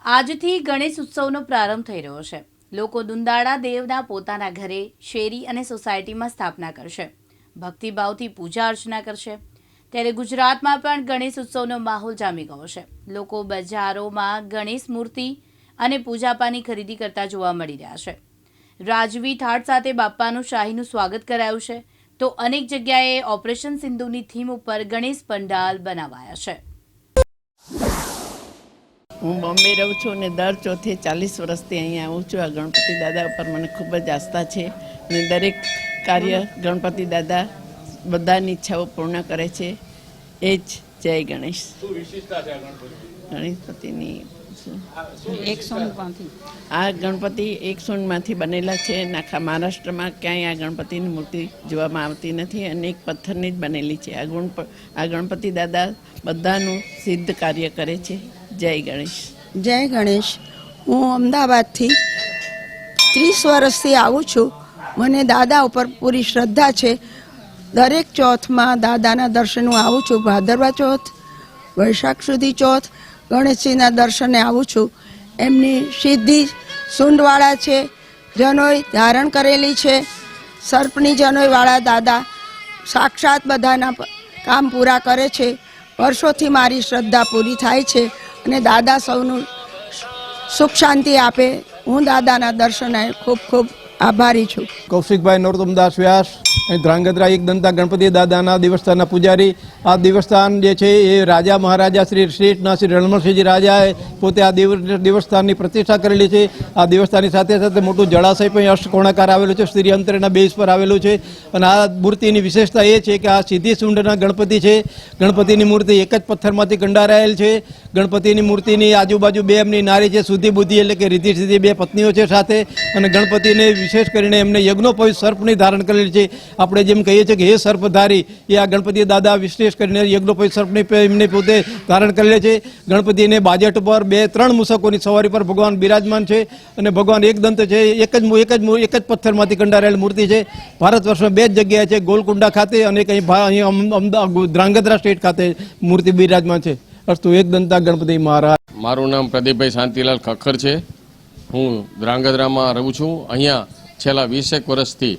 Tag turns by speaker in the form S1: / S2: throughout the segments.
S1: આજથી ગણેશ ઉત્સવનો પ્રારંભ થઈ રહ્યો છે। લોકો દુંદાળા દેવના પોતાના ઘરે, શેરી અને સોસાયટીમાં સ્થાપના કરશે, ભક્તિભાવથી પૂજા અર્ચના કરશે। ત્યારે ગુજરાતમાં પણ ગણેશ ઉત્સવનો માહોલ જામી ગયો છે। લોકો બજારોમાં ગણેશ મૂર્તિ અને પૂજાપાની ખરીદી કરતા જોવા મળી રહ્યા છે। રાજવી ઠાઠ સાથે બાપ્પાનું શાહીનું સ્વાગત કરાયું છે, તો અનેક જગ્યાએ ઓપરેશન સિંધુની થીમ ઉપર ગણેશ પંડાલ બનાવાયા છે।
S2: હું બોમ્બે રહું છું અને દર ચોથે 40 વર્ષથી અહીંયા આવું છું। આ ગણપતિ દાદા ઉપર મને ખૂબ જ આસ્થા છે અને દરેક કાર્ય ગણપતિ દાદા બધાની ઈચ્છાઓ પૂર્ણ કરે છે। એ જ જય ગણેશ। ગણપતિની આ ગણપતિ 100માંથી બનેલા છે। આખા મહારાષ્ટ્રમાં ક્યાંય આ ગણપતિની મૂર્તિ જોવામાં આવતી નથી અને એક પથ્થરની જ બનેલી છે। આ ગણપતિ દાદા બધાનું સિદ્ધ કાર્ય કરે છે। જય ગણેશ।
S3: જય ગણેશ। હું અમદાવાદથી 30 વર્ષથી આવું છું। મને દાદા ઉપર પૂરી શ્રદ્ધા છે। દરેક ચોથમાં દાદાના દર્શન હું આવું છું। ભાદરવા ચોથ, વૈશાખ સુધી ચોથ ગણેશજીના દર્શને આવું છું। એમની સિદ્ધિ સૂંઢવાળા છે, જનોઈ ધારણ કરેલી છે। સર્પની જનોઈવાળા દાદા સાક્ષાત બધાના કામ પૂરા કરે છે। વર્ષોથી મારી શ્રદ્ધા પૂરી થાય છે અને દાદા સૌનું સુખ શાંતિ આપે। હું દાદાના દર્શને ખૂબ ખૂબ આભારી છું।
S4: કૌશિકભાઈ નરોત્તમદાસ વ્યાસ, ધ્રાંગધ્રા એક દંતા ગણપતિ દાદાના દેવસ્થાનના પૂજારી। આ દેવસ્થાન જે છે એ રાજા મહારાજા શ્રી શ્રેષ્ઠના શ્રી રણમલસિંહજી રાજાએ પોતે આ દેવસ્થાનની પ્રતિષ્ઠા કરેલી છે। આ દેવસ્થાનની સાથે સાથે મોટું જળાશય પણ અષ્ટકોણાકાર આવેલું છે, શ્રી અંતરેના બેઝ પર આવેલું છે। અને આ મૂર્તિની વિશેષતા એ છે કે આ સીધી સૂંઢના ગણપતિ છે। ગણપતિની મૂર્તિ એક જ પથ્થરમાંથી કંડારાયેલ છે। ગણપતિની મૂર્તિની આજુબાજુ બે એમની નારી છે, શુદ્ધિ બુદ્ધિ એટલે કે રીતિ સિદ્ધિ બે પત્નીઓ છે સાથે। અને ગણપતિને વિશેષ કરીને એમને યજ્ઞોપવિત સર્પની ધારણ કરેલી છે। આપણે જેમ કહીએ છીએ કે હે સર્પધારી, એ આ ગણપતિ દાદા વિશેષ કરીને યજ્ઞોપવિત સર્પની એમને પોતે ધારણ કરેલી છે। ગણપતિને બાજટ પર 2-3 મૂષકોની સવારી પર ભગવાન બિરાજમાન છે અને ભગવાન એક દંત છે। એક જ પથ્થરમાંથી કંડારેલ મૂર્તિ છે। ભારત વર્ષમાં 2 જ જગ્યાએ છે, ગોલકુંડા ખાતે અને અહીં ધ્રાંગધ્રા સ્ટેટ ખાતે મૂર્તિ બિરાજમાન છે। અસ્તુ એક દંતા ગણપતિ મહારાજ।
S5: મારું નામ પ્રદીપભાઈ શાંતિલાલ ખક્ખર છે। હું ધ્રાંગધ્રામાં રહું છું। અહીંયા છેલ્લા 20 વર્ષથી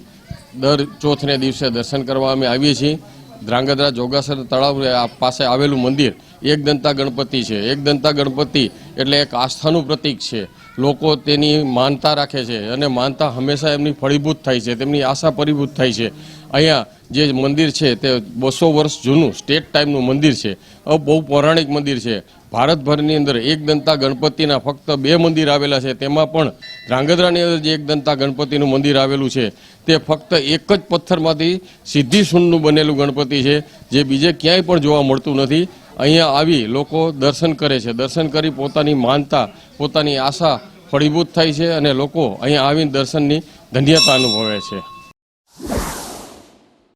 S5: દર ચોથને દિવસે દર્શન કરવા અમે આવીએ છીએ। ધ્રાંગધ્રા જોગાસર તળાવ પાસે આવેલું મંદિર એકદંતા ગણપતિ છે। એકદંતા ગણપતિ એટલે એક આસ્થાનું પ્રતીક છે। લોકો તેની માનતા રાખે છે અને માનતા હંમેશા એમની ફળીભૂત થાય છે, તેમની આશા પરિભૂત થાય છે। અહીંયા જે મંદિર છે તે 200 વર્ષ જૂનું સ્ટેટ ટાઈમનું મંદિર છે। બહુ પૌરાણિક મંદિર છે। ભારતભરની અંદર એકદંતા ગણપતિના ફક્ત 2 મંદિર આવેલા છે। તેમાં પણ ધ્રાંગધ્રાની અંદર જે એકદંતા ગણપતિનું મંદિર આવેલું છે તે ફક્ત એક જ પથ્થરમાંથી સીધી સૂંઢનું બનેલું ગણપતિ છે, જે બીજે ક્યાંય પણ જોવા મળતું નથી। અહીંયા આવી લોકો દર્શન કરે છે, દર્શન કરી પોતાની માનતા, પોતાની આશા ફળીભૂત થાય છે અને લોકો અહીંયા આવીને દર્શનની ધન્યતા અનુભવે છે।